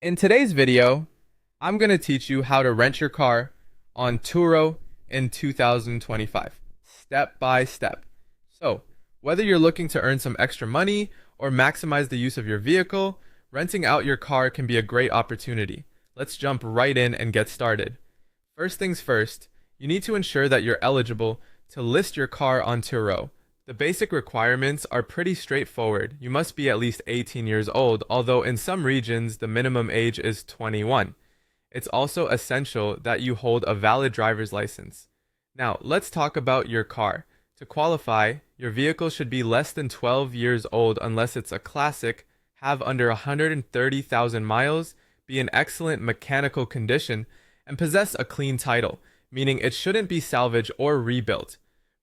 In today's video, I'm going to teach you how to rent your car on Turo in 2025, step by step. So, whether you're looking to earn some extra money or maximize the use of your vehicle, renting out your car can be a great opportunity. Let's jump right in and get started. First things first, you need to ensure that you're eligible to list your car on Turo. The basic requirements are pretty straightforward. You must be at least 18 years old, although in some regions the minimum age is 21. It's also essential that you hold a valid driver's license. Now, let's talk about your car. To qualify, your vehicle should be less than 12 years old unless it's a classic, have under 130,000 miles, be in excellent mechanical condition, and possess a clean title, meaning it shouldn't be salvaged or rebuilt.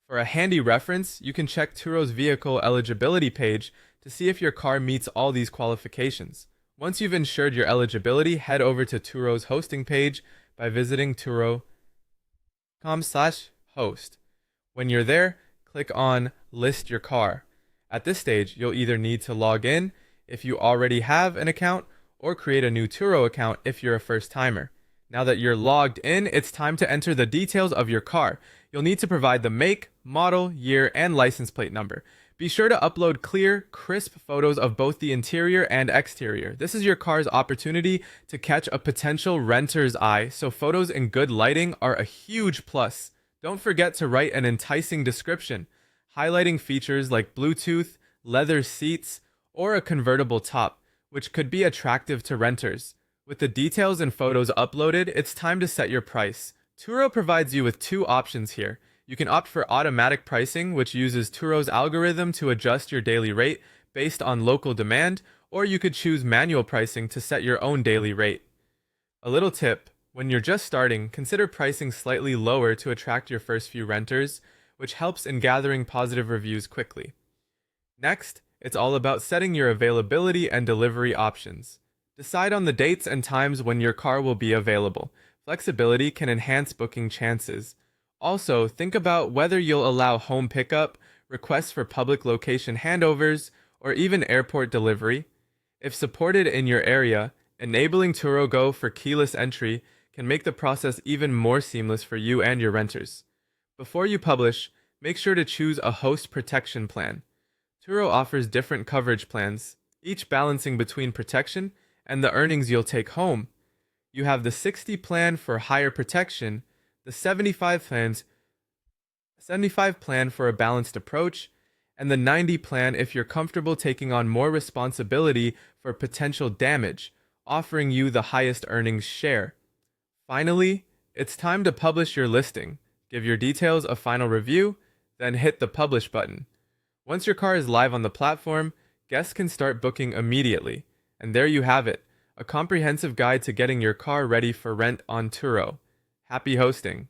For a handy reference, you can check Turo's vehicle eligibility page to see if your car meets all these qualifications. Once you've ensured your eligibility, head over to Turo's hosting page by visiting turo.com/host. When you're there, click on List Your Car. At this stage, you'll either need to log in if you already have an account or create a new Turo account if you're a first-timer. Now that you're logged in, it's time to enter the details of your car. You'll need to provide the make, model, year, and license plate number. Be sure to upload clear, crisp photos of both the interior and exterior. This is your car's opportunity to catch a potential renter's eye, so photos in good lighting are a huge plus. Don't forget to write an enticing description, highlighting features like Bluetooth, leather seats, or a convertible top, which could be attractive to renters. With the details and photos uploaded, it's time to set your price. Turo provides you with two options here. You can opt for automatic pricing, which uses Turo's algorithm to adjust your daily rate based on local demand, or you could choose manual pricing to set your own daily rate. A little tip, when you're just starting, consider pricing slightly lower to attract your first few renters, which helps in gathering positive reviews quickly. Next, it's all about setting your availability and delivery options. Decide on the dates and times when your car will be available. Flexibility can enhance booking chances. Also, think about whether you'll allow home pickup, requests for public location handovers, or even airport delivery. If supported in your area, enabling Turo Go for keyless entry can make the process even more seamless for you and your renters. Before you publish, make sure to choose a host protection plan. Turo offers different coverage plans, each balancing between protection and the earnings you'll take home. You have the 60 plan for higher protection, the 75 plan for a balanced approach, and the 90 plan if you're comfortable taking on more responsibility for potential damage, offering you the highest earnings share. Finally, it's time to publish your listing. Give your details a final review, then hit the publish button. Once your car is live on the platform, guests can start booking immediately. And there you have it, a comprehensive guide to getting your car ready for rent on Turo. Happy hosting!